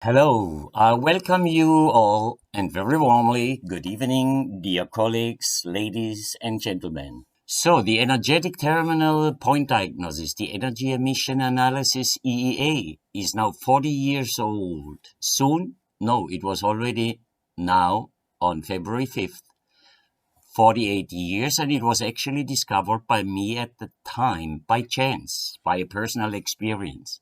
Hello, I welcome you all and very warmly. Good evening, dear colleagues, ladies and gentlemen. So, the energetic terminal point diagnosis, the energy emission analysis EEA, is now 40 years old. Soon? No, it was already now on February 5th. 48 years, and it was actually discovered by me at the time by chance, by a personal experience.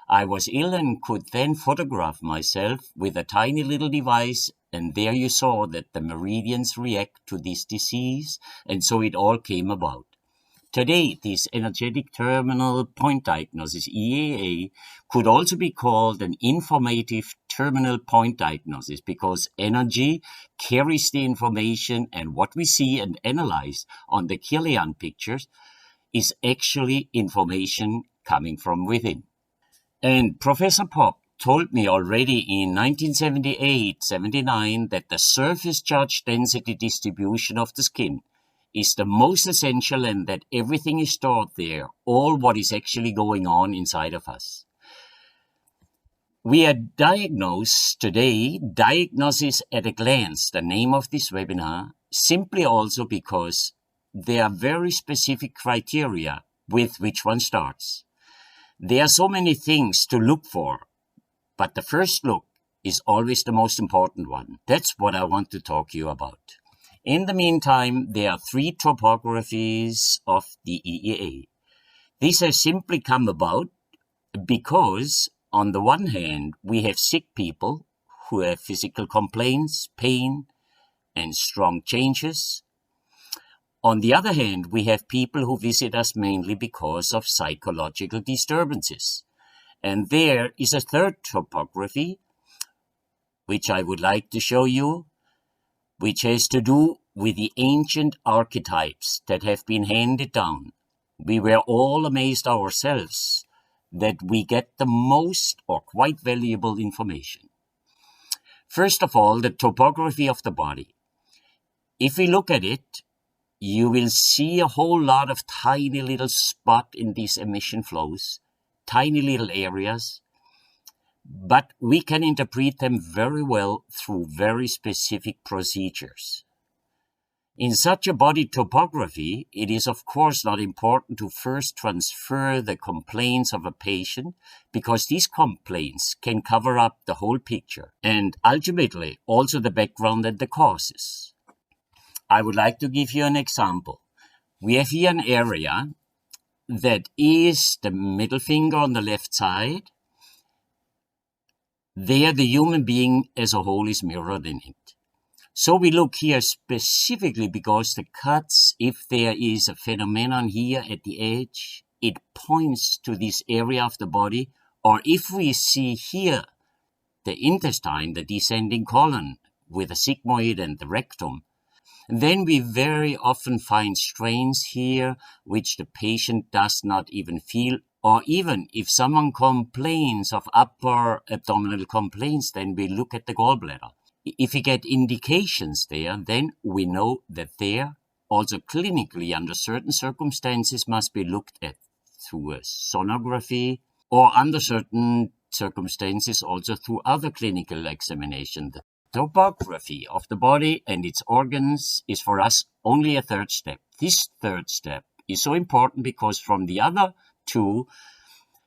I was ill and could then photograph myself with a tiny little device, and there you saw that the meridians react to this disease, and so it all came about. Today, this energetic terminal point diagnosis, EEA, could also be called an informative terminal point diagnosis because energy carries the information, and what we see and analyze on the Kirlian pictures is actually information coming from within. And Professor Pop told me already in 1978-79 that the surface charge density distribution of the skin is the most essential and that everything is stored there, all what is actually going on inside of us. We are diagnosed today, diagnosis at a glance, the name of this webinar, simply also because there are very specific criteria with which one starts. There are so many things to look for, but the first look is always the most important one. That's what I want to talk to you about. In the meantime, there are 3 topographies of the EEA. These have simply come about because, on the one hand, we have sick people who have physical complaints, pain, and strong changes. On the other hand, we have people who visit us mainly because of psychological disturbances. And there is a third topography, which I would like to show you, which has to do with the ancient archetypes that have been handed down. We were all amazed ourselves that we get the most or quite valuable information. First of all, the topography of the body. If we look at it, you will see a whole lot of tiny little spots in these emission flows, tiny little areas, but we can interpret them very well through very specific procedures. In such a body topography, it is of course not important to first transfer the complaints of a patient because these complaints can cover up the whole picture and ultimately also the background and the causes. I would like to give you an example. We have here an area that is the middle finger on the left side. There the human being as a whole is mirrored in it. So we look here specifically because the cuts, if there is a phenomenon here at the edge, it points to this area of the body. Or if we see here the intestine, the descending colon with the sigmoid and the rectum, then we very often find strains here which the patient does not even feel, or even if someone complains of upper abdominal complaints, then we look at the gallbladder. If we get indications there, then we know that there also clinically under certain circumstances must be looked at through a sonography or under certain circumstances also through other clinical examination. Topography of the body and its organs is for us only a third step. This third step is so important because from the other 2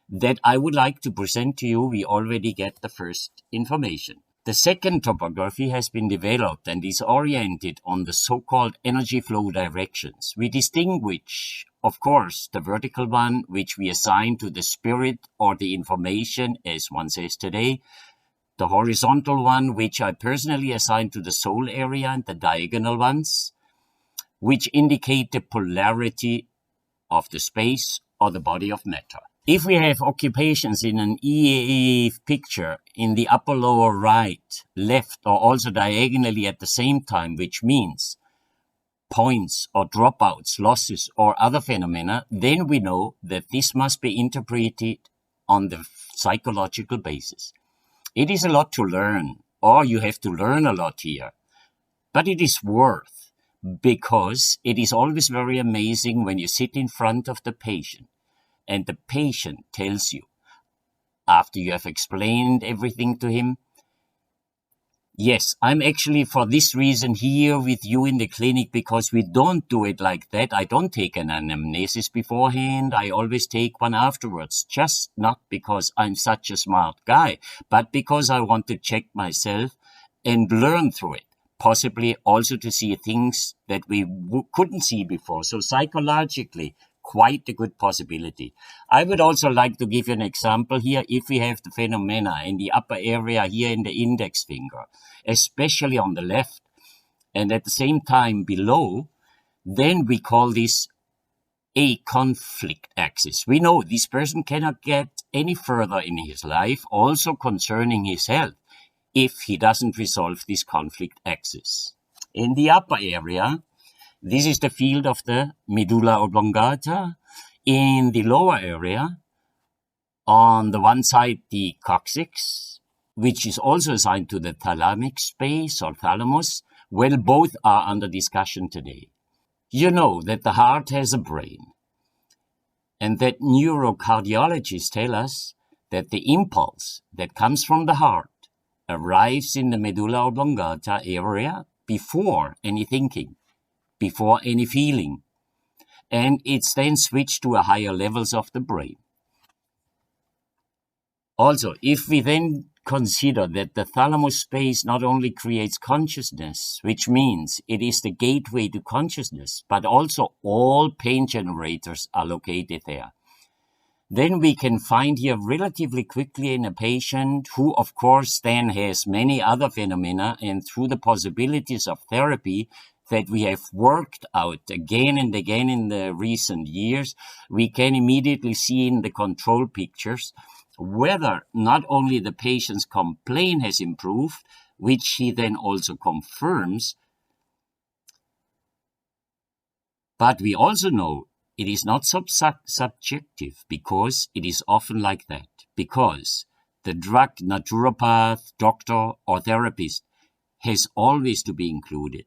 that I would like to present to you, we already get the first information. The second topography has been developed and is oriented on the so-called energy flow directions. We distinguish, of course, the vertical one, which we assign to the spirit or the information, as one says today, the horizontal one, which I personally assign to the soul area, and the diagonal ones, which indicate the polarity of the space or the body of matter. If we have occupations in an EEA picture in the upper lower right, left, or also diagonally at the same time, which means points or dropouts, losses, or other phenomena, then we know that this must be interpreted on the psychological basis. It is a lot to learn, or you have to learn a lot here, but it is worth because it is always very amazing when you sit in front of the patient and the patient tells you, after you have explained everything to him. Yes, I'm actually for this reason here with you in the clinic, because we don't do it like that. I don't take an anamnesis beforehand. I always take one afterwards, just not because I'm such a smart guy, but because I want to check myself and learn through it, possibly also to see things that we couldn't see before. So psychologically, quite a good possibility. I would also like to give you an example here. If we have the phenomena in the upper area here in the index finger, especially on the left, and at the same time below, then we call this a conflict axis. We know this person cannot get any further in his life, also concerning his health, if he doesn't resolve this conflict axis. In the upper area, this is the field of the medulla oblongata. In the lower area, on the one side, the coccyx, which is also assigned to the thalamic space or thalamus. Well, both are under discussion today. You know that the heart has a brain, and that neurocardiologists tell us that the impulse that comes from the heart arrives in the medulla oblongata area before any thinking, before any feeling, and it's then switched to a higher levels of the brain. Also, if we then consider that the thalamus space not only creates consciousness, which means it is the gateway to consciousness, but also all pain generators are located there, then we can find here relatively quickly in a patient who, of course, then has many other phenomena, and through the possibilities of therapy that we have worked out again and again in the recent years, we can immediately see in the control pictures whether not only the patient's complaint has improved, which he then also confirms, but we also know it is not subjective, because it is often like that, because the drug naturopath, doctor or therapist has always to be included.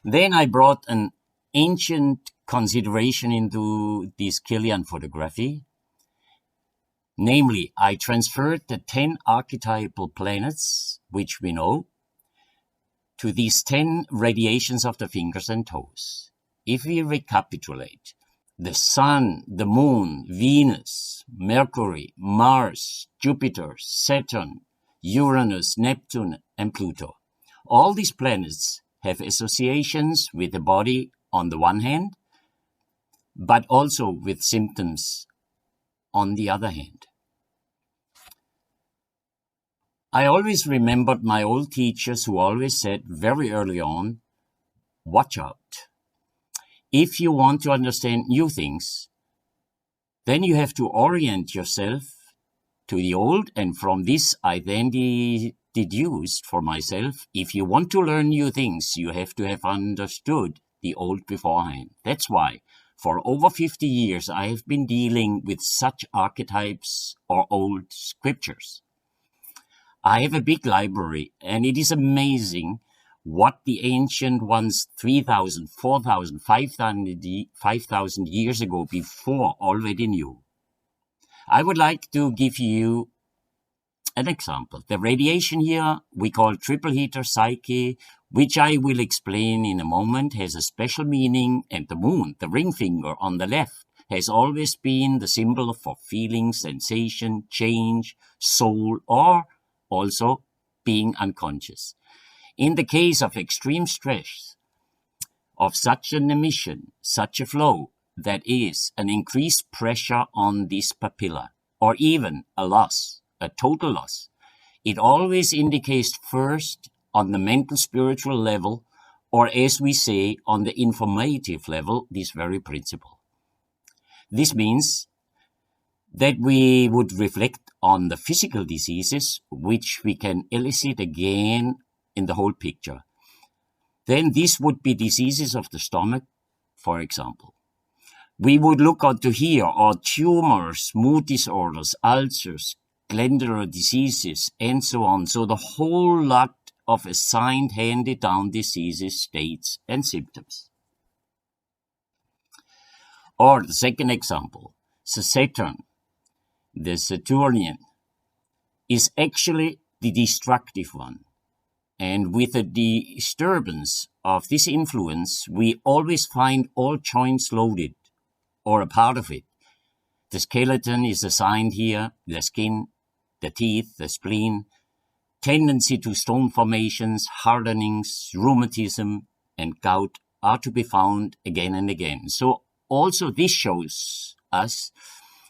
Then I brought an ancient consideration into this Killian photography. Namely, I transferred the 10 archetypal planets, which we know, to these 10 radiations of the fingers and toes. If we recapitulate, the Sun, the Moon, Venus, Mercury, Mars, Jupiter, Saturn, Uranus, Neptune, and Pluto. All these planets have associations with the body on the one hand, but also with symptoms on the other hand. I always remembered my old teachers who always said very early on, watch out. If you want to understand new things, then you have to orient yourself to the old, and from this I then deduced for myself, if you want to learn new things, you have to have understood the old beforehand. That's why for over 50 years I have been dealing with such archetypes or old scriptures. I have a big library, and it is amazing what the ancient ones 3,000, 4,000, 5,000 years ago before already knew. I would like to give you an example. The radiation here we call triple heater psyche, which I will explain in a moment, has a special meaning, and the moon, the ring finger on the left, has always been the symbol for feeling, sensation, change, soul, or also being unconscious. In the case of extreme stress, of such an emission, such a flow, that is an increased pressure on this papilla, or even a loss, a total loss, it always indicates first on the mental spiritual level, or as we say on the informative level, this very principle. This means that we would reflect on the physical diseases, which we can elicit again in the whole picture. Then this would be diseases of the stomach, for example. We would look onto here are tumors, mood disorders, ulcers, glandular diseases, and so on. So the whole lot of assigned handed down diseases, states, and symptoms. Or the second example, the Saturn. the Saturnian, is actually the destructive one. And with the disturbance of this influence, we always find all joints loaded, or a part of it. The skeleton is assigned here, the skin, the teeth, the spleen, tendency to stone formations, hardenings, rheumatism, and gout are to be found again and again. So also this shows us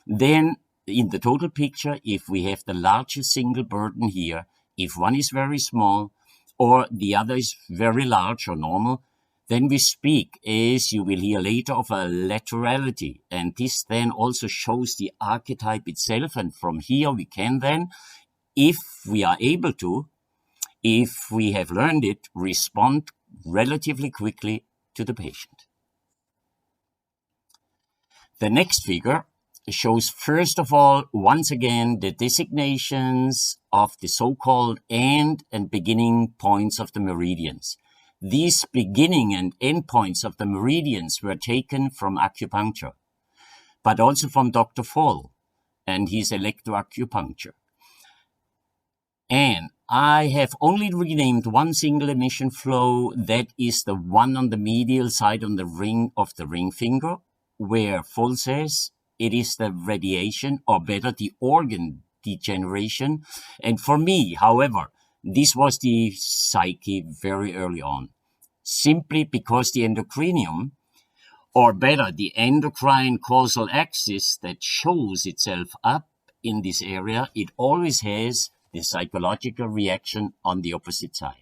then in the total picture, if we have the largest single burden here, if one is very small or the other is very large or normal, then we speak, as you will hear later, of a laterality. And this then also shows the archetype itself. And from here we can then, if we are able to, if we have learned it, respond relatively quickly to the patient. The next figure shows, first of all, once again, the designations of the so-called end and beginning points of the meridians. These beginning and end points of the meridians were taken from acupuncture, but also from Dr. Voll and his electroacupuncture. And I have only renamed one single emission flow, that is the one on the medial side on the ring of the ring finger, where Voll says it is the radiation, or better, the organ degeneration. And for me, however, this was the psyche very early on, simply because the endocrinium, or better, the endocrine causal axis that shows itself up in this area, it always has the psychological reaction on the opposite side.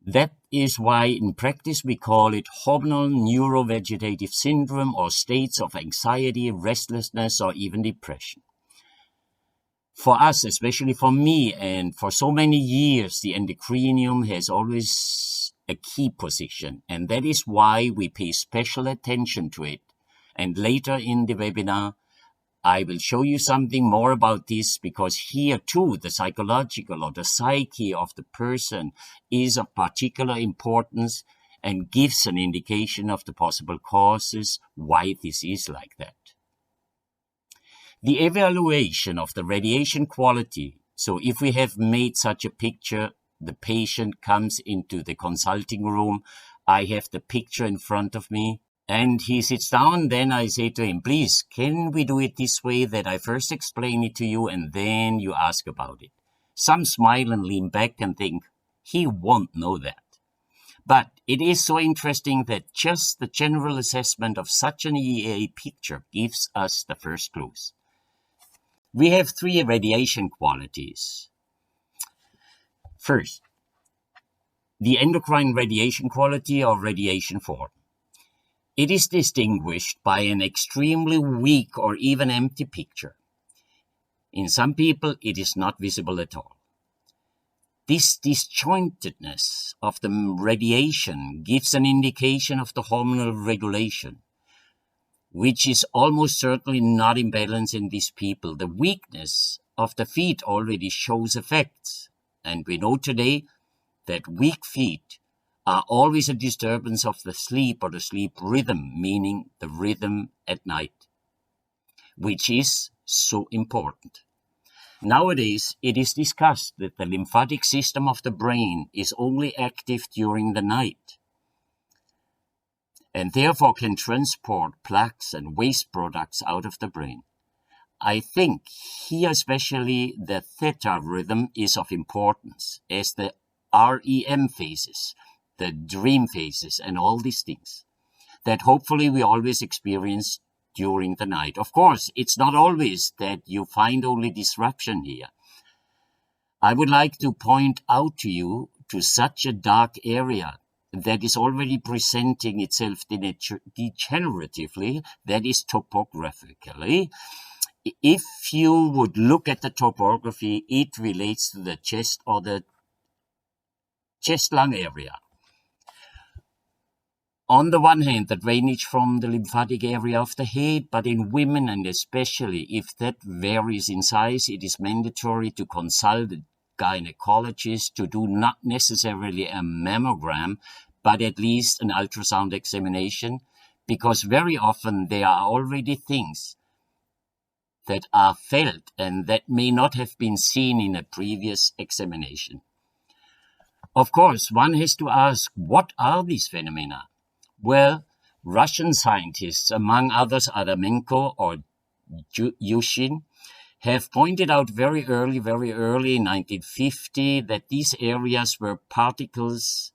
That is why in practice we call it hormonal neurovegetative syndrome, or states of anxiety, restlessness, or even depression. For us, especially for me, and for so many years, the endocrinium has always a key position, and that is why we pay special attention to it. And later in the webinar, I will show you something more about this, because here too, the psychological or the psyche of the person is of particular importance and gives an indication of the possible causes why this is like that. The evaluation of the radiation quality. So if we have made such a picture, the patient comes into the consulting room, I have the picture in front of me, and he sits down, then I say to him, please, can we do it this way, that I first explain it to you and then you ask about it? Some smile and lean back and think, he won't know that. But it is so interesting that just the general assessment of such an EEA picture gives us the first clues. We have three radiation qualities. First, the endocrine radiation quality, or radiation form. It is distinguished by an extremely weak or even empty picture. In some people, it is not visible at all. This disjointedness of the radiation gives an indication of the hormonal regulation, which is almost certainly not in balance in these people. The weakness of the feet already shows effects, and we know today that weak feet are always a disturbance of the sleep or the sleep rhythm, meaning the rhythm at night, which is so important. Nowadays, it is discussed that the lymphatic system of the brain is only active during the night, and therefore can transport plaques and waste products out of the brain. I think here especially the theta rhythm is of importance, as the REM phases, the dream phases, and all these things that hopefully we always experience during the night. Of course, it's not always that you find only disruption here. I would like to point out to you to such a dark area that is already presenting itself degeneratively, that is topographically. If you would look at the topography, it relates to the chest or the chest-lung area. On the one hand, the drainage from the lymphatic area of the head, but in women, and especially if that varies in size, it is mandatory to consult a gynecologist to do not necessarily a mammogram, but at least an ultrasound examination, because very often there are already things that are felt and that may not have been seen in a previous examination. Of course, one has to ask, what are these phenomena? Well, Russian scientists, among others Adamenko or Yushin, have pointed out very early in 1950, that these areas where particles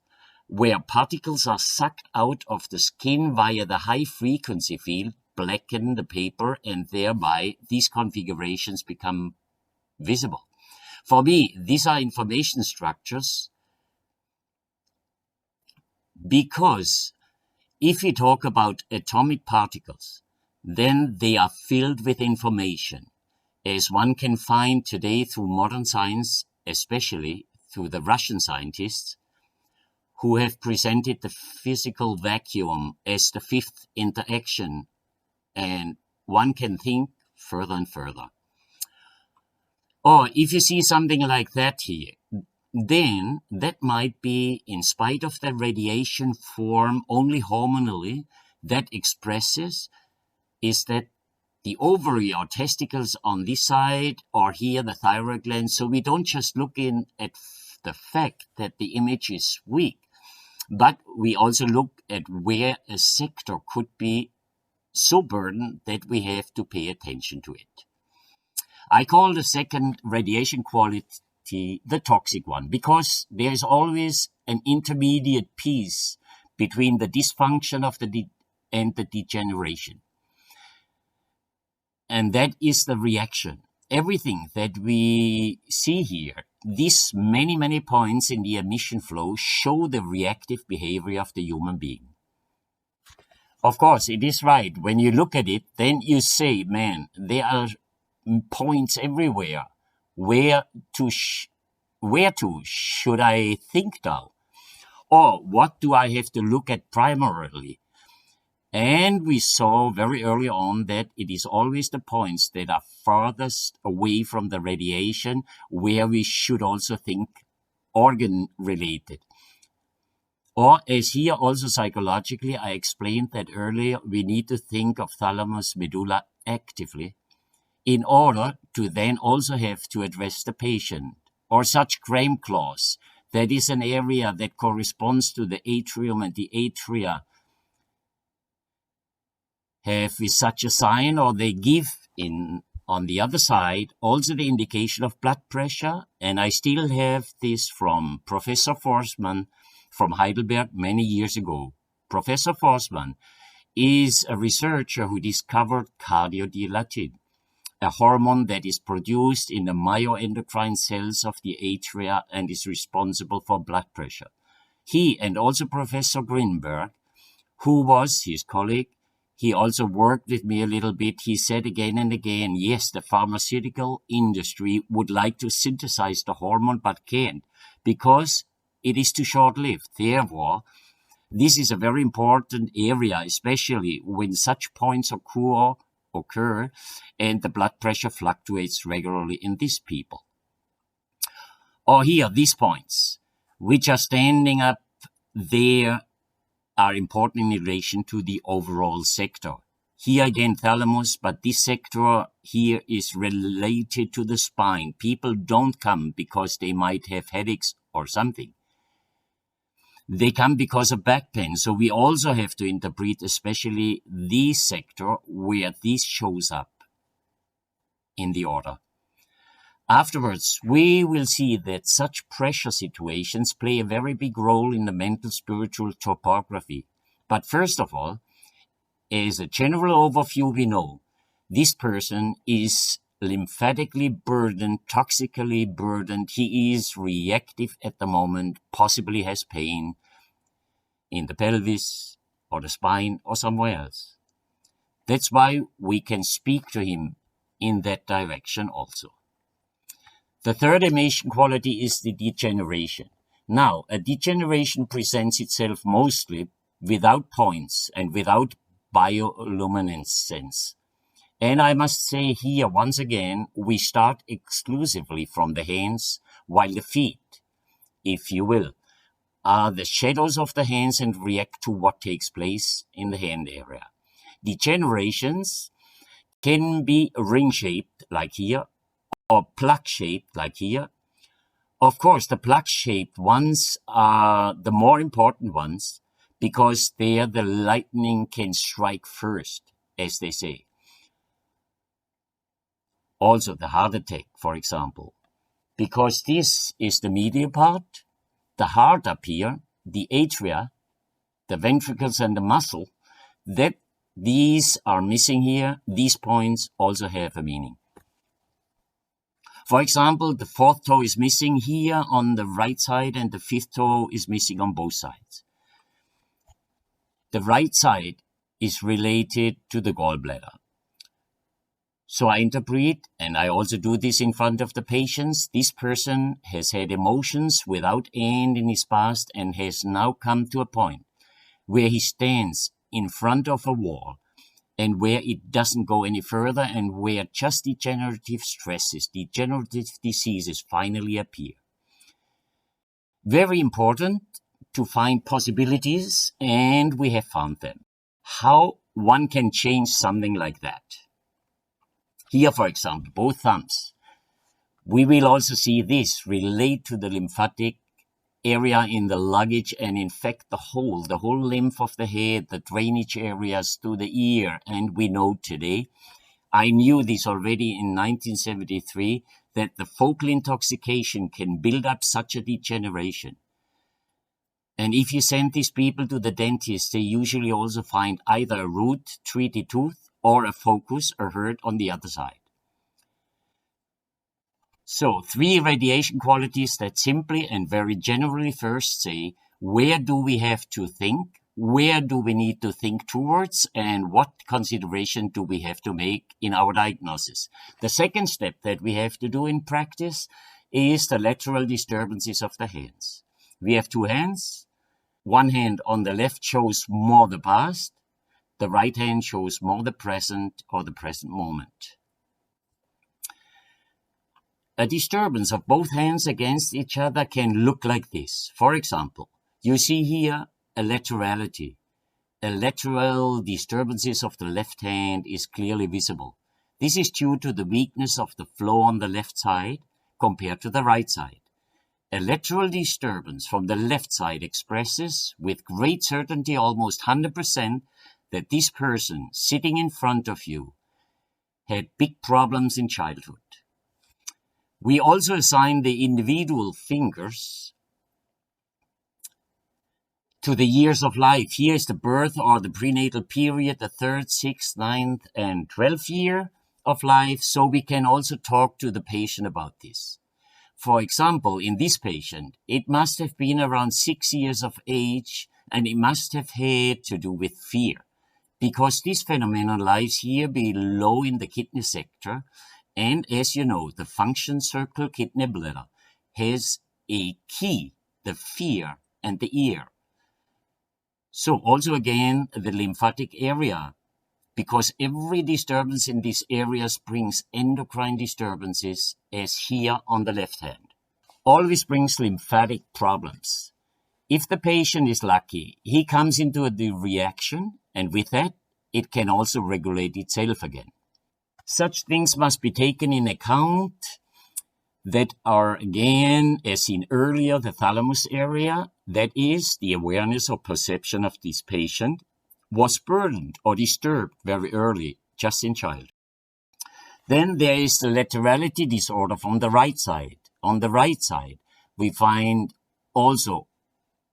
are sucked out of the skin via the high-frequency field blacken the paper, and thereby these configurations become visible. For me, these are information structures, because if we talk about atomic particles, then they are filled with information, as one can find today through modern science, especially through the Russian scientists, who have presented the physical vacuum as the fifth interaction, and one can think further and further. Or if you see something like that here, then that might be, in spite of the radiation form, only hormonally that expresses is that the ovary or testicles on this side, or here the thyroid gland. So we don't just look in at the fact that the image is weak, but we also look at where a sector could be so burdened that we have to pay attention to it. I call the second radiation quality the toxic one, because there is always an intermediate piece between the dysfunction of and the degeneration. And that is the reaction. Everything that we see here, these many points in the emission flow, show the reactive behavior of the human being. Of course, it is right. When you look at it, then you say, man, there are points everywhere. Where to should I think now? Or what do I have to look at primarily? And we saw very early on that it is always the points that are farthest away from the radiation where we should also think organ-related. Or as here also psychologically, I explained that earlier, we need to think of thalamus medulla actively in order to then also have to address the patient. Or such Graham clause, that is an area that corresponds to the atrium, and the atria have with such a sign, or they give in on the other side also the indication of blood pressure. And I still have this from Professor Forsman from Heidelberg many years ago. Professor Forsman is a researcher who discovered cardiodilatin, a hormone that is produced in the myoendocrine cells of the atria and is responsible for blood pressure. He and also Professor Grinberg, who was his colleague, he also worked with me a little bit. He said again and again, yes, the pharmaceutical industry would like to synthesize the hormone but can't, because it is too short-lived. Therefore, this is a very important area, especially when such points occur and the blood pressure fluctuates regularly in these people. Or here, these points, which are standing up there, are important in relation to the overall sector. Here again, thalamus, but this sector here is related to the spine. People don't come because they might have headaches or something. They come because of back pain. So we also have to interpret especially this sector where this shows up in the order. Afterwards, we will see that such pressure situations play a very big role in the mental spiritual topography. But first of all, as a general overview, we know this person is lymphatically burdened, toxically burdened. He is reactive at the moment, possibly has pain in the pelvis or the spine or somewhere else. That's why we can speak to him in that direction also. The third emission quality is the degeneration. Now, a degeneration presents itself mostly without points and without bioluminescence. And I must say here, once again, we start exclusively from the hands, while the feet, if you will, are the shadows of the hands and react to what takes place in the hand area. Degenerations can be ring-shaped, like here, or plug-shaped, like here. Of course, the plug-shaped ones are the more important ones because there the lightning can strike first, as they say. Also, the heart attack, for example. Because this is the medial part, the heart up here, the atria, the ventricles and the muscle, that these are missing here. These points also have a meaning. For example, the fourth toe is missing here on the right side and the fifth toe is missing on both sides. The right side is related to the gallbladder. So I interpret, and I also do this in front of the patients, this person has had emotions without end in his past and has now come to a point where he stands in front of a wall and where it doesn't go any further and where just degenerative stresses, degenerative diseases finally appear. Very important to find possibilities, and we have found them. How one can change something like that. Here, for example, both thumbs. We will also see this relate to the lymphatic area in the luggage and infect the whole lymph of the head, the drainage areas to the ear. And we know today, I knew this already in 1973, that the focal intoxication can build up such a degeneration. And if you send these people to the dentist, they usually also find either a root treated tooth or a focus or hurt on the other side. So 3 radiation qualities that simply and very generally first say, where do we have to think? Where do we need to think towards? And what consideration do we have to make in our diagnosis? The second step that we have to do in practice is the lateral disturbances of the hands. We have 2 hands. One hand on the left shows more the past. The right hand shows more the present or the present moment. A disturbance of both hands against each other can look like this. For example, you see here a laterality. A lateral disturbances of the left hand is clearly visible. This is due to the weakness of the flow on the left side compared to the right side. A lateral disturbance from the left side expresses with great certainty, almost 100%, that this person sitting in front of you had big problems in childhood. We also assign the individual fingers to the years of life. Here is the birth or the prenatal period, the 3rd, 6th, 9th, and 12th year of life, so we can also talk to the patient about this. For example, in this patient, it must have been around 6 years of age, and it must have had to do with fear, because this phenomenon lies here below in the kidney sector. And as you know, the function circle kidney bladder has a key, the fear and the ear. So also again, the lymphatic area, because every disturbance in these areas brings endocrine disturbances, as here on the left hand. Always brings lymphatic problems. If the patient is lucky, he comes into the reaction, and with that, it can also regulate itself again. Such things must be taken in account that are, again, as seen earlier, the thalamus area, that is, the awareness or perception of this patient, was burdened or disturbed very early, just in childhood. Then there is the laterality disorder from the right side. On the right side, we find also,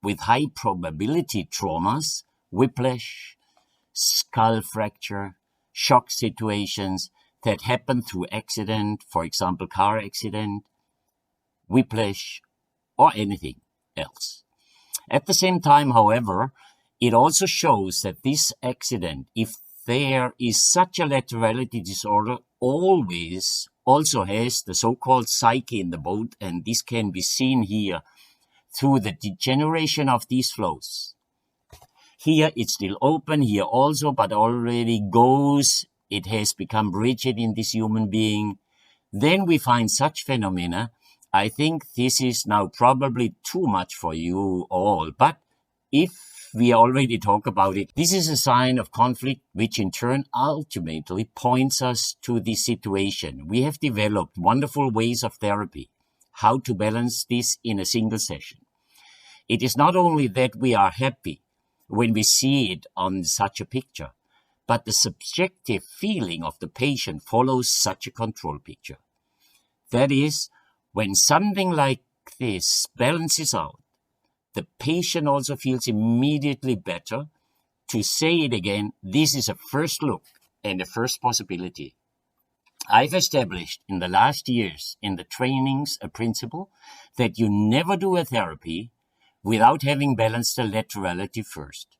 with high probability traumas, whiplash, skull fracture, shock situations that happen through accident, for example, car accident, whiplash, or anything else. At the same time, however, it also shows that this accident, if there is such a laterality disorder, always also has the so-called psyche in the boat, and this can be seen here through the degeneration of these flows. Here it's still open, here also, but already goes. It has become rigid in this human being. Then we find such phenomena. I think this is now probably too much for you all, but if we already talked about it. This is a sign of conflict, which in turn ultimately points us to this situation. We have developed wonderful ways of therapy, how to balance this in a single session. It is not only that we are happy when we see it on such a picture, but the subjective feeling of the patient follows such a control picture. That is, when something like this balances out, the patient also feels immediately better. To say it again, this is a first look and a first possibility. I've established in the last years in the trainings a principle that you never do a therapy without having balanced the laterality first.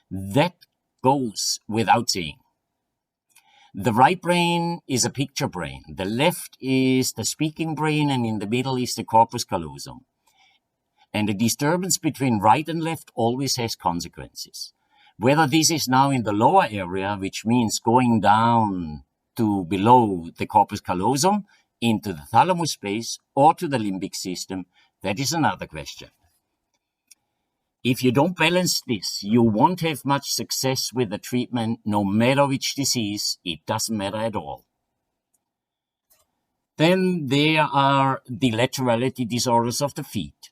That goes without saying. The right brain is a picture brain. The left is the speaking brain, and in the middle is the corpus callosum. And the disturbance between right and left always has consequences. Whether this is now in the lower area, which means going down to below the corpus callosum, into the thalamus space, or to the limbic system, that is another question. If you don't balance this, you won't have much success with the treatment, no matter which disease. It doesn't matter at all. Then there are the laterality disorders of the feet.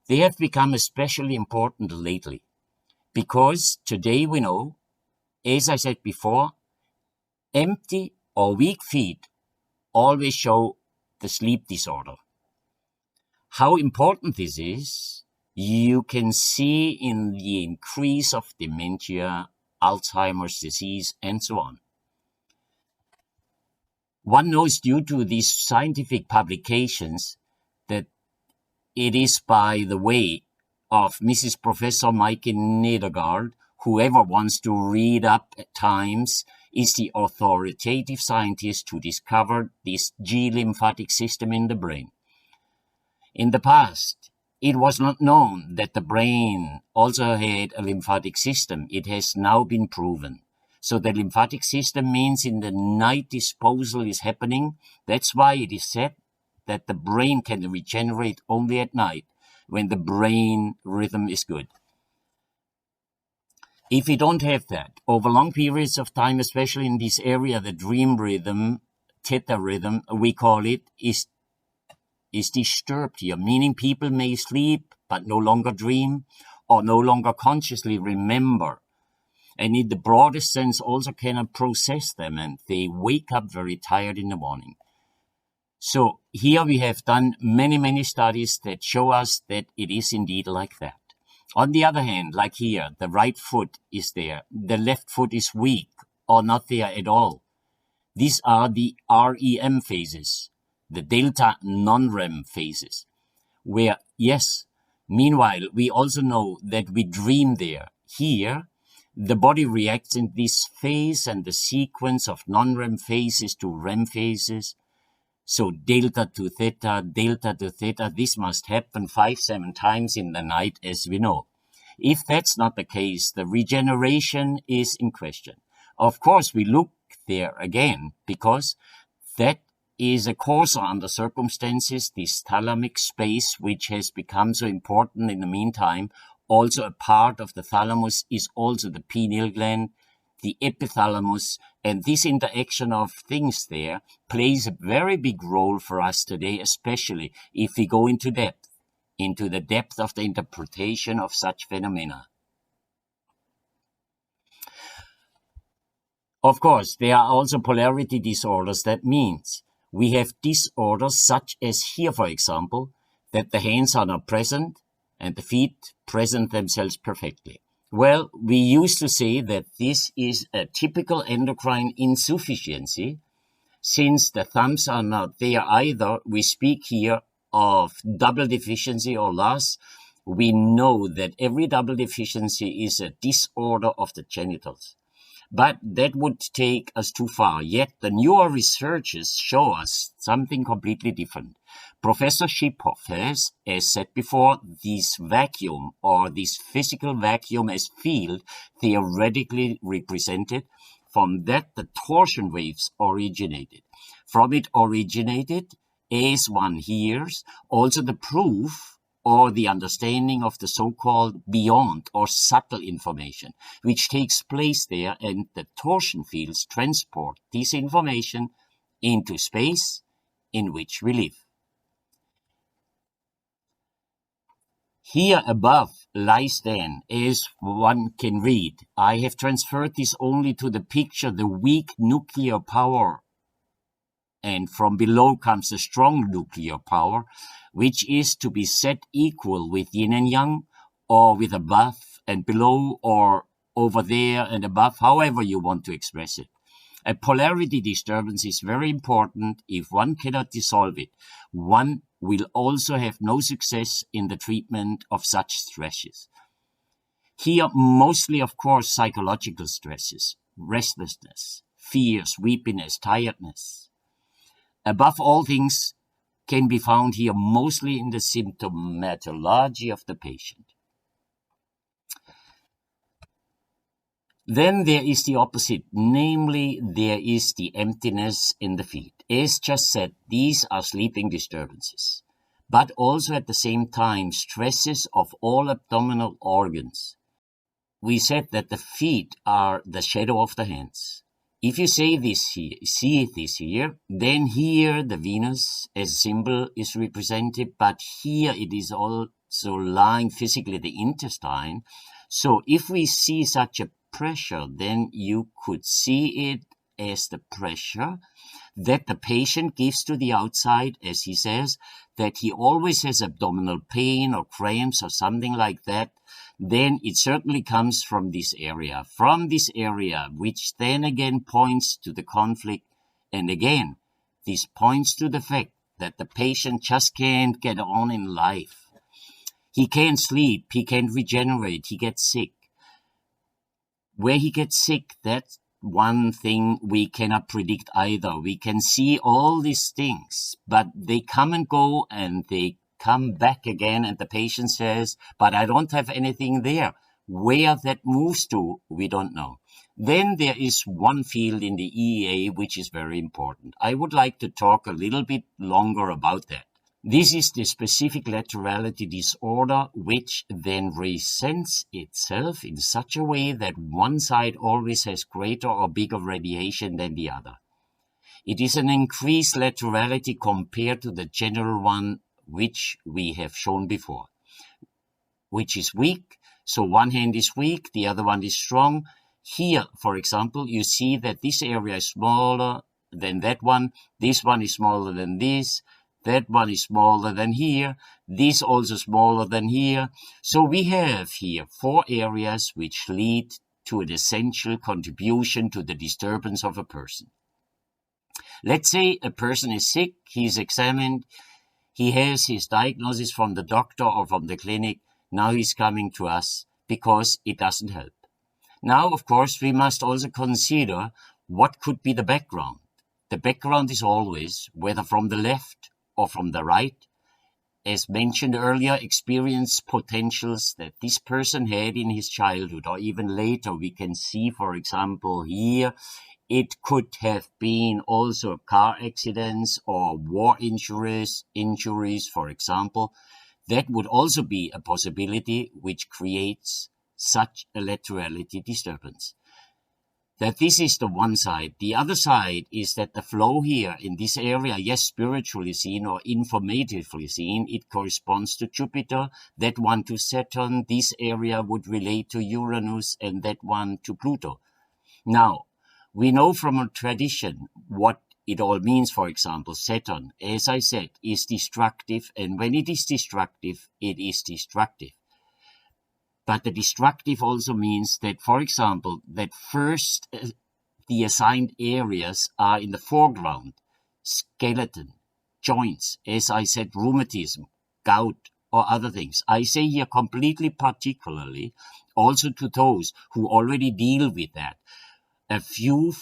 They have become especially important lately because today we know, as I said before, empty or weak feet always show the sleep disorder. How important this is, you can see in the increase of dementia, Alzheimer's disease, and so on. One knows due to these scientific publications that it is by the way of Mrs. Professor Maike Nedergaard. Whoever wants to read up at times is the authoritative scientist who discovered this G lymphatic system in the brain. In the past, it was not known that the brain also had a lymphatic system. It has now been proven. So the lymphatic system means in the night disposal is happening. That's why it is said that the brain can regenerate only at night when the brain rhythm is good. If we don't have that, over long periods of time, especially in this area, the dream rhythm, theta rhythm, we call it, is disturbed here, meaning people may sleep but no longer dream or no longer consciously remember. And in the broadest sense also cannot process them, and they wake up very tired in the morning. So here we have done many studies that show us that it is indeed like that. On the other hand, like here, the right foot is there, the left foot is weak or not there at all. These are the REM phases, the delta non-REM phases, where, yes, meanwhile, we also know that we dream there. Here, the body reacts in this phase and the sequence of non-REM phases to REM phases. So delta to theta, this must happen 5-7 times in the night, as we know. If that's not the case, the regeneration is in question. Of course, we look there again, because that is a cause under circumstances, this thalamic space, which has become so important in the meantime. Also a part of the thalamus is also the pineal gland, the epithalamus, and this interaction of things there plays a very big role for us today, especially if we go into the depth of the interpretation of such phenomena. Of course, there are also polarity disorders. That means we have disorders such as here, for example, that the hands are not present and the feet present themselves perfectly. Well, we used to say that this is a typical endocrine insufficiency. Since the thumbs are not there either, we speak here of double deficiency or loss. We know that every double deficiency is a disorder of the genitals. But that would take us too far. Yet the newer researches show us something completely different. Professor Schiphoff has, as said before, this vacuum or this physical vacuum as field theoretically represented. From that, the torsion waves originated. From it originated, as one hears, also the proof or the understanding of the so-called beyond or subtle information, which takes place there, and the torsion fields transport this information into space in which we live. Here above lies then, as one can read, I have transferred this only to the picture, the weak nuclear power, and from below comes the strong nuclear power, which is to be set equal with yin and yang, or with above and below, or over there and above, however you want to express it. A polarity disturbance is very important. If one cannot dissolve it, one will also have no success in the treatment of such stresses. Here, mostly, of course, psychological stresses, restlessness, fear, sleepiness, tiredness. Above all things, can be found here mostly in the symptomatology of the patient. Then there is the opposite, namely there is the emptiness in the field. As just said, these are sleeping disturbances, but also at the same time stresses of all abdominal organs. We said that the feet are the shadow of the hands. If you see this here, then here the Venus as a symbol is represented, but here it is also lying physically the intestine. So if we see such a pressure, then you could see it as the pressure that the patient gives to the outside, as he says, that he always has abdominal pain or cramps or something like that. Then it certainly comes from this area, which then again points to the conflict. And again, this points to the fact that the patient just can't get on in life. He can't sleep, he can't regenerate, he gets sick. Where he gets sick, that's one thing we cannot predict either. We can see all these things, but they come and go, and they come back again, and the patient says, but I don't have anything there. Where that moves to, we don't know. Then there is one field in the EEA which is very important. I would like to talk a little bit longer about that. This is the specific laterality disorder, which then resents itself in such a way that one side always has greater or bigger radiation than the other. It is an increased laterality compared to the general one which we have shown before, which is weak. So one hand is weak, the other one is strong. Here, for example, you see that this area is smaller than that one. This one is smaller than this. That one is smaller than here. This also smaller than here. So we have here 4 areas which lead to an essential contribution to the disturbance of a person. Let's say a person is sick, he is examined, he has his diagnosis from the doctor or from the clinic. Now he's coming to us because it doesn't help. Now, of course, we must also consider what could be the background. The background is always, whether from the left or from the right, as mentioned earlier, experience potentials that this person had in his childhood or even later. We can see, for example, here, it could have been also car accidents or war injuries, for example. That would also be a possibility which creates such a laterality disturbance. That this is the one side. The other side is that the flow here in this area, yes, spiritually seen or informatively seen, it corresponds to Jupiter, that one to Saturn, this area would relate to Uranus, and that one to Pluto. Now, we know from a tradition what it all means. For example, Saturn, as I said, is destructive, and when it is destructive, it is destructive. But the destructive also means that, for example, that first the assigned areas are in the foreground, skeleton, joints, as I said, rheumatism, gout, or other things. I say here completely particularly also to those who already deal with that. A few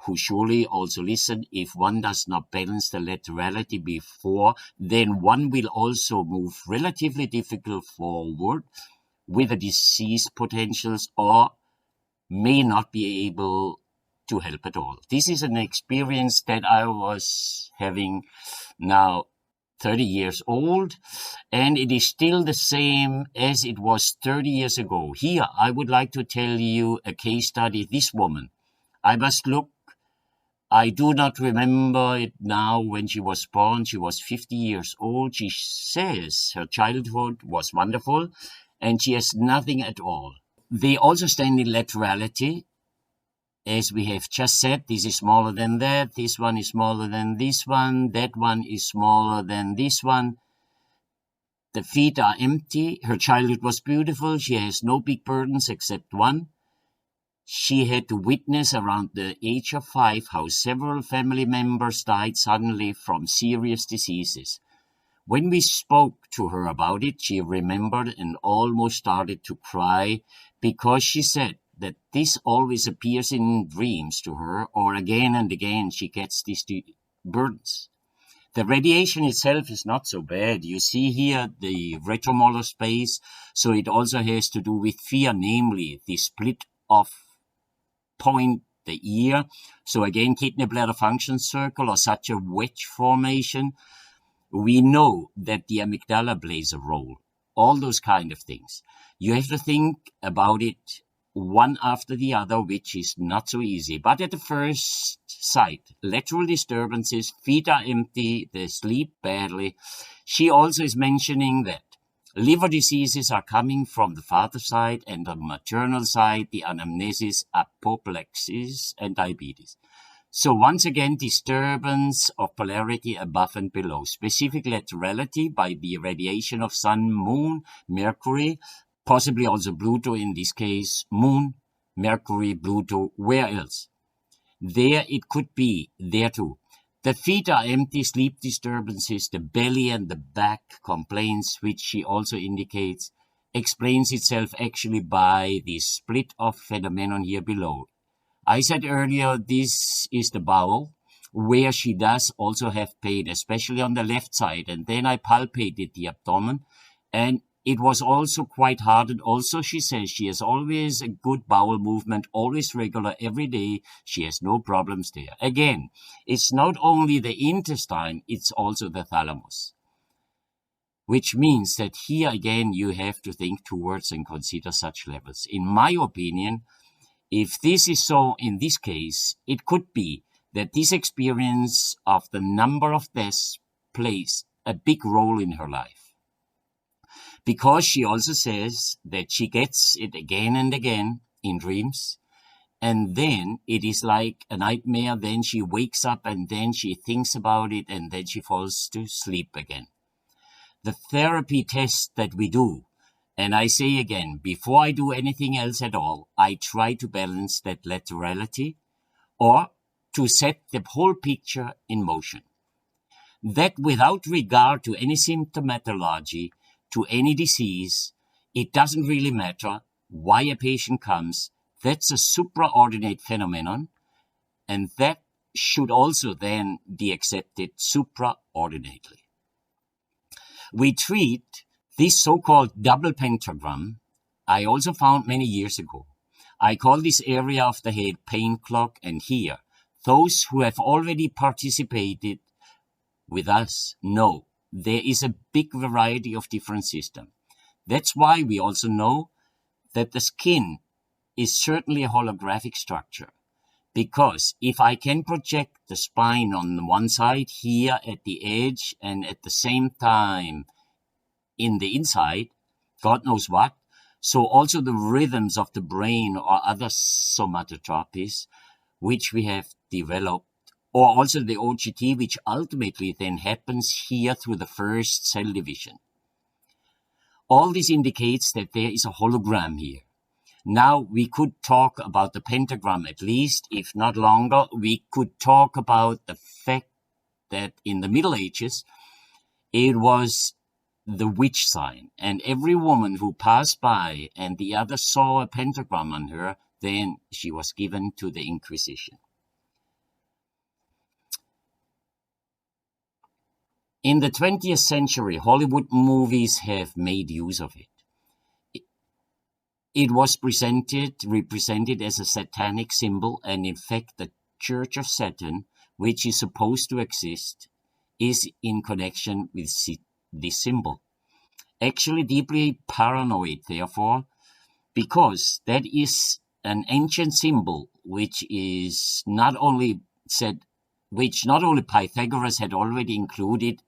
who surely also listen, if one does not balance the laterality before, then one will also move relatively difficult forward with the disease potentials, or may not be able to help at all. This is an experience that I was having now 30 years old, and it is still the same as it was 30 years ago. Here, I would like to tell you a case study. This woman, I must look, I do not remember it now when she was born. She was 50 years old. She says her childhood was wonderful, and she has nothing at all. They also stand in laterality. As we have just said, this is smaller than that, this one is smaller than this one, that one is smaller than this one. The feet are empty. Her childhood was beautiful. She has no big burdens except one. She had to witness around the age of 5 how several family members died suddenly from serious diseases. When we spoke to her about it, she remembered and almost started to cry because she said that this always appears in dreams to her, or again and again she gets these burdens. The radiation itself is not so bad. You see here the retromolar space, so it also has to do with fear, namely the split of point, the ear. So again, kidney bladder function circle or such a wedge formation. We know that the amygdala plays a role. All those kind of things. You have to think about it one after the other, which is not so easy. But at the first sight, lateral disturbances, feet are empty, they sleep badly. She also is mentioning that liver diseases are coming from the father's side, and on the maternal side, the anamnesis, apoplexis, and diabetes. So once again, disturbance of polarity above and below. Specific laterality by the irradiation of Sun, Moon, Mercury, possibly also Pluto in this case, Moon, Mercury, Pluto, where else? There it could be, there too. The feet are empty, sleep disturbances, the belly and the back complaints, which she also indicates, explains itself actually by the split of phenomenon here below. I said earlier, this is the bowel, where she does also have pain, especially on the left side. And then I palpated the abdomen, and it was also quite hard. And also she says she has always a good bowel movement, always regular every day. She has no problems there. Again, it's not only the intestine, it's also the thalamus. Which means that here again, you have to think towards and consider such levels. In my opinion, if this is so in this case, it could be that this experience of the number of deaths plays a big role in her life. Because she also says that she gets it again and again in dreams, and then it is like a nightmare, then she wakes up and then she thinks about it and then she falls to sleep again. The therapy test that we do, and I say again, before I do anything else at all, I try to balance that laterality or to set the whole picture in motion. That without regard to any symptomatology, to any disease, it doesn't really matter why a patient comes. That's a supraordinate phenomenon, and that should also then be accepted supraordinately. We treat this so-called double pentagram, I also found many years ago. I call this area of the head pain clock, and here, those who have already participated with us know there is a big variety of different systems. That's why we also know that the skin is certainly a holographic structure. Because if I can project the spine on one side here at the edge and at the same time in the inside, God knows what, so also the rhythms of the brain or other somatotropies, which we have developed, or also the OGT, which ultimately then happens here through the first cell division. All this indicates that there is a hologram here. Now we could talk about the pentagram at least, if not longer. We could talk about the fact that in the Middle Ages, it was the witch sign. And every woman who passed by and the other saw a pentagram on her, then she was given to the Inquisition. In the 20th century, Hollywood movies have made use of it. It was represented as a satanic symbol, and in fact the Church of Satan, which is supposed to exist, is in connection with this symbol. Actually deeply paranoid, therefore, because that is an ancient symbol which not only Pythagoras had already included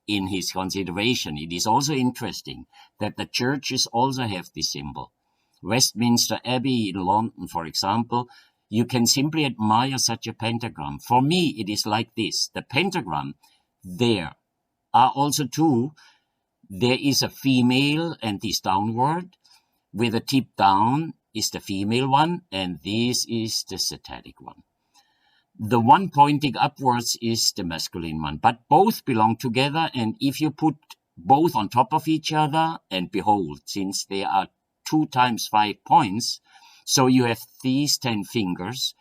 in his consideration. It is also interesting that the churches also have this symbol. Westminster Abbey in London, for example, you can simply admire such a pentagram. For me, it is like this. The pentagram, there are also two. There is a female and this downward, with a tip down is the female one, and this is the satanic one. The one pointing upwards is the masculine one, but both belong together, and if you put both on top of each other, and behold, since they are 2 times 5 points, so you have these 10 fingers,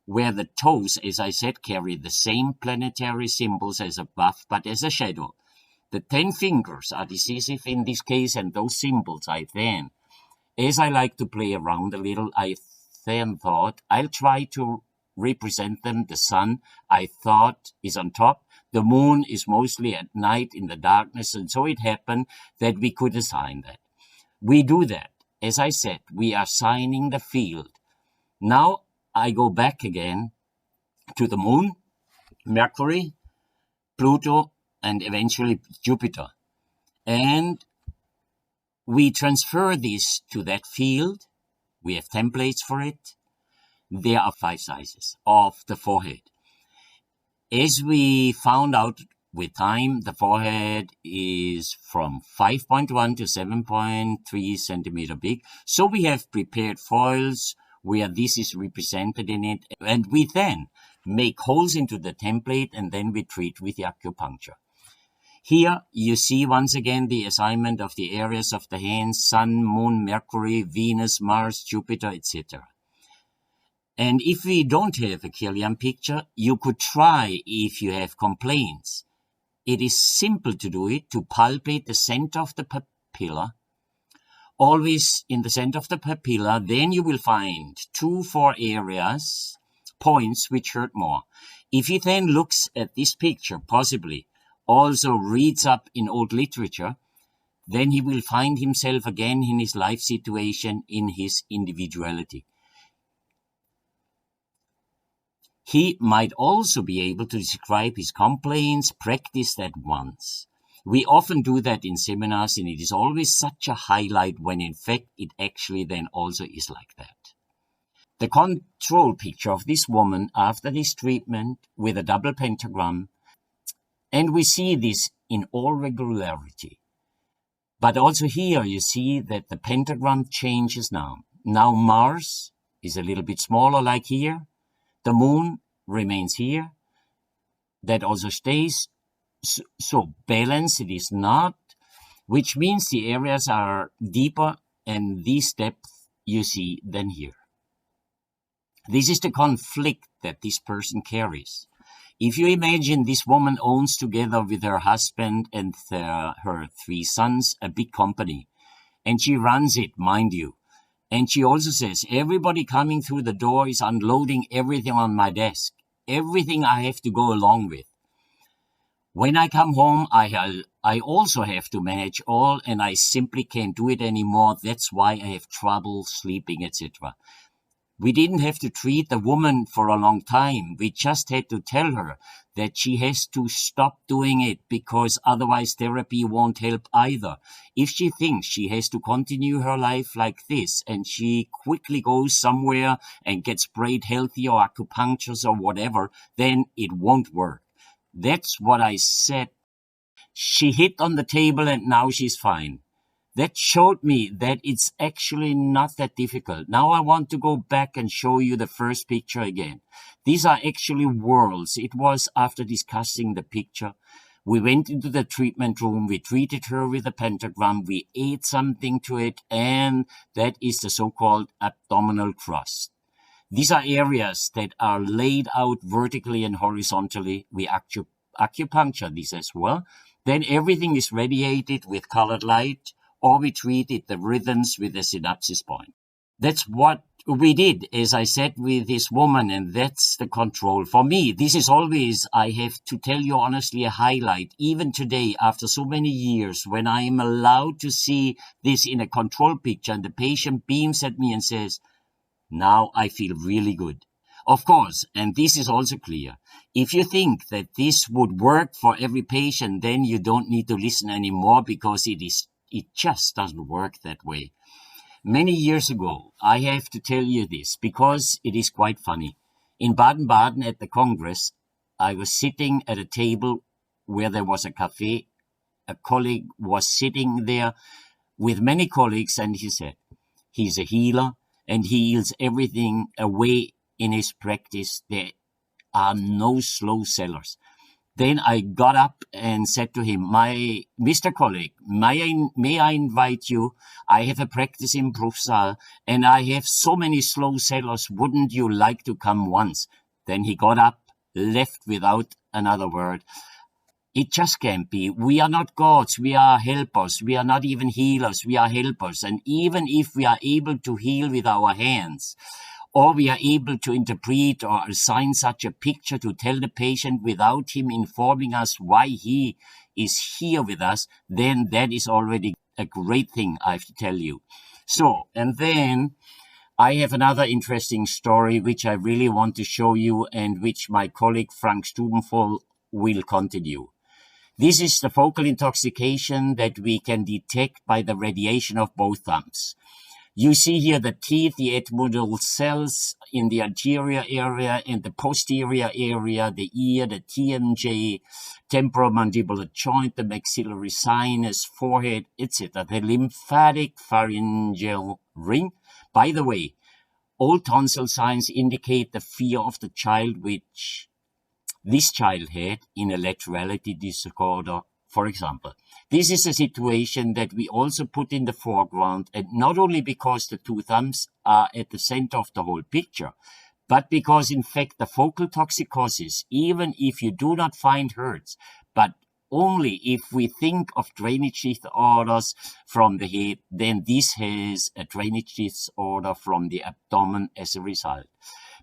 where the toes, as I said, carry the same planetary symbols as above, but as a shadow. The 10 fingers are decisive in this case, and those symbols as I like to play around a little, I then thought I'll try to represent them. The sun, I thought, is on top. The moon is mostly at night in the darkness, and so it happened that we could assign that. We do that. As I said, we are assigning the field. Now I go back again to the moon, Mercury, Pluto, and eventually Jupiter. And we transfer this to that field. We have templates for it. There are 5 sizes of the forehead. As we found out with time, the forehead is from 5.1 to 7.3 centimeter big. So we have prepared foils where this is represented in it. And we then make holes into the template, and then we treat with the acupuncture. Here you see once again the assignment of the areas of the hands: Sun, Moon, Mercury, Venus, Mars, Jupiter, etc. And if we don't have a Kirlian picture, you could try if you have complaints. It is simple to do it, to palpate the center of the papilla. Always in the center of the papilla, then you will find 2-4 areas, points which hurt more. If he then looks at this picture, possibly also reads up in old literature, then he will find himself again in his life situation, in his individuality. He might also be able to describe his complaints, practiced at once. We often do that in seminars, and it is always such a highlight when in fact it actually then also is like that. The control picture of this woman after this treatment with a double pentagram, and we see this in all regularity. But also here you see that the pentagram changes now. Now Mars is a little bit smaller, like here. The moon remains here. That also stays. So balanced it is not, which means the areas are deeper, and this depth you see than here. This is the conflict that this person carries. If you imagine this woman owns, together with her husband and her 3 sons, a big company, and she runs it, mind you. And she also says, everybody coming through the door is unloading everything on my desk, everything I have to go along with. When I come home, I also have to manage all, and I simply can't do it anymore. That's why I have trouble sleeping, etc. We didn't have to treat the woman for a long time. We just had to tell her that she has to stop doing it, because otherwise therapy won't help either. If she thinks she has to continue her life like this, and she quickly goes somewhere and gets sprayed healthy or acupunctures or whatever, then it won't work. That's what I said. She hit on the table and now she's fine. That showed me that it's actually not that difficult. Now I want to go back and show you the first picture again. These are actually worlds. It was after discussing the picture. We went into the treatment room. We treated her with a pentagram. We ate something to it, and that is the so-called abdominal crust. These are areas that are laid out vertically and horizontally. We acupuncture this as well. Then everything is radiated with colored light, or we treated the rhythms with a synapsis point. That's what we did, as I said, with this woman, and that's the control. For me, this is always, I have to tell you honestly, a highlight. Even today, after so many years, when I am allowed to see this in a control picture and the patient beams at me and says, now I feel really good. Of course, and this is also clear, if you think that this would work for every patient, then you don't need to listen anymore, because it just doesn't work that way. Many years ago, I have to tell you this because it is quite funny. In Baden-Baden at the Congress, I was sitting at a table where there was a cafe. A colleague was sitting there with many colleagues, and he said, he's a healer and he heals everything away in his practice. There are no slow sellers. Then I got up and said to him, Mr. Colleague, may I invite you? I have a practice in Brussels and I have so many slow sellers. Wouldn't you like to come once? Then he got up, left without another word. It just can't be. We are not gods. We are helpers. We are not even healers. We are helpers. And even if we are able to heal with our hands, or we are able to interpret or assign such a picture to tell the patient without him informing us why he is here with us, then that is already a great thing, I have to tell you. So, and then I have another interesting story which I really want to show you, and which my colleague Frank Stubenvoll will continue. This is the focal intoxication that we can detect by the radiation of both thumbs. You see here the teeth, the ethmoidal cells in the anterior area and the posterior area, the ear, the TMJ, temporomandibular joint, the maxillary sinus, forehead, etc. The lymphatic pharyngeal ring. By the way, all tonsil signs indicate the fear of the child which this child had in a laterality disorder, for example. This is a situation that we also put in the foreground, and not only because the two thumbs are at the center of the whole picture, but because in fact the focal toxicosis, even if you do not find hurts, but only if we think of drainage disorders from the head, then this has a drainage disorder from the abdomen as a result.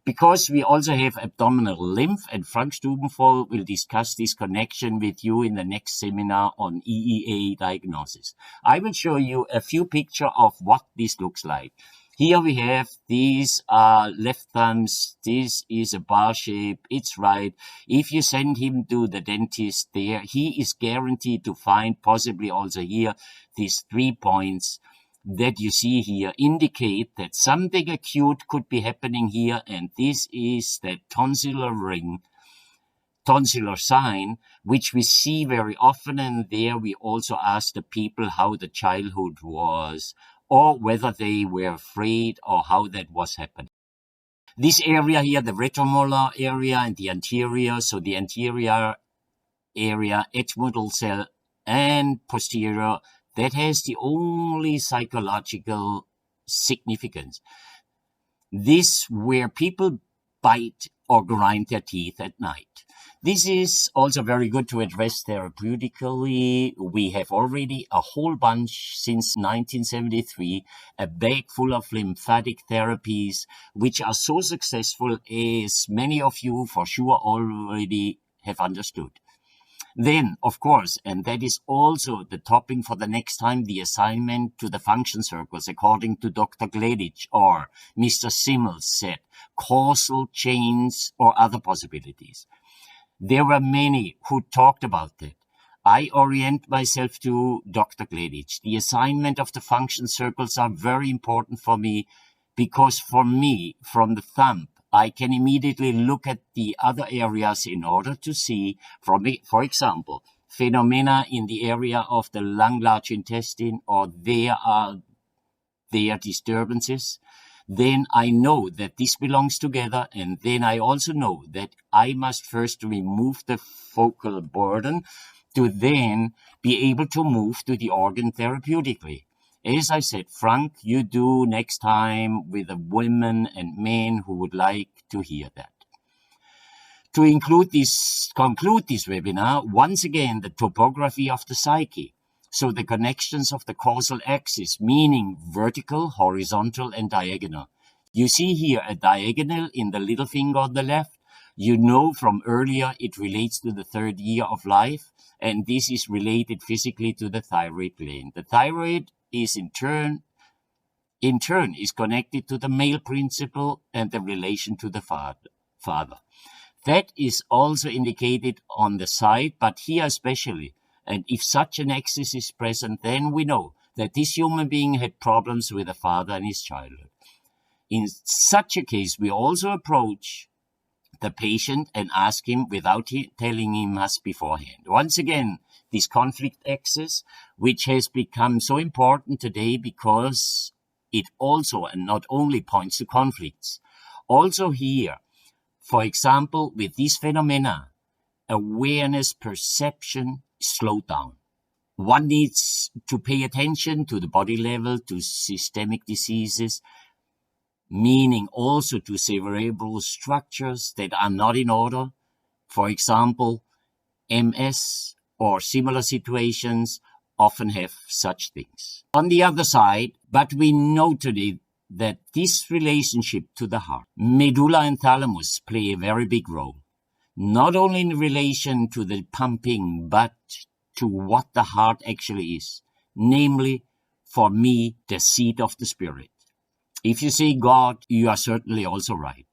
Because we also have abdominal lymph, and Frank Stubenvoll will discuss this connection with you in the next seminar on EEA diagnosis. I will show you a few pictures of what this looks like. Here we have, these are left thumbs, this is a bar shape, it's right. If you send him to the dentist there, he is guaranteed to find, possibly also here, these 3 points that you see here indicate that something acute could be happening here, and this is the tonsillar ring, tonsillar sign, which we see very often, and there we also ask the people how the childhood was, or whether they were afraid, or how that was happening. This area here, the retromolar area and the anterior, so the anterior area, ethmoidal cell, and posterior, that has the only psychological significance. This where people bite or grind their teeth at night. This is also very good to address therapeutically. We have already a whole bunch since 1973, a bag full of lymphatic therapies, which are so successful, as many of you for sure already have understood. Then, of course, and that is also the topic for the next time, the assignment to the function circles, according to Dr. Gleditsch or Mr. Simmels said, causal chains or other possibilities. There were many who talked about that. I orient myself to Dr. Gleditsch. The assignment of the function circles are very important for me, because for me, from the thumb, I can immediately look at the other areas in order to see, for example, phenomena in the area of the lung, large intestine, or there are disturbances. Then I know that this belongs together, and then I also know that I must first remove the focal burden to then be able to move to the organ therapeutically. As I said, Frank, you do next time with the women and men who would like to hear that. To conclude this webinar, once again, the topography of the psyche. So the connections of the causal axis, meaning vertical, horizontal, and diagonal. You see here a diagonal in the little finger on the left. You know from earlier it relates to the 3rd year of life, and this is related physically to the thyroid gland. The thyroid is in turn is connected to the male principle and the relation to the father. That is also indicated on the side, but here especially. And if such an axis is present, then we know that this human being had problems with the father in his childhood. In such a case, we also approach the patient and ask him without telling him us beforehand. Once again, this conflict axis, which has become so important today because it also and not only points to conflicts. Also here, for example, with these phenomena, awareness, perception slowed down. One needs to pay attention to the body level, to systemic diseases, meaning also to cerebral structures that are not in order. For example, MS or similar situations often have such things. On the other side, but we know today that this relationship to the heart, medulla and thalamus play a very big role, not only in relation to the pumping, but to what the heart actually is, namely, for me, the seat of the spirit. If you say God, you are certainly also right.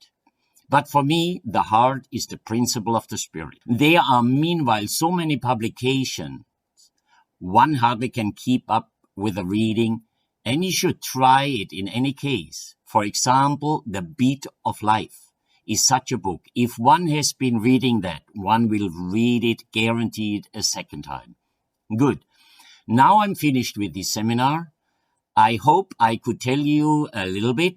But for me, the heart is the principle of the spirit. There are meanwhile so many publications, one hardly can keep up with the reading, and you should try it in any case. For example, The Beat of Life is such a book. If one has been reading that, one will read it guaranteed a second time. Good. Now I'm finished with this seminar. I hope I could tell you a little bit.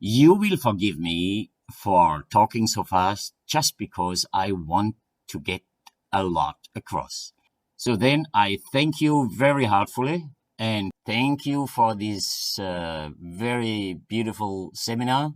You will forgive me for talking so fast just because I want to get a lot across. So then I thank you very heartfully and thank you for this very beautiful seminar.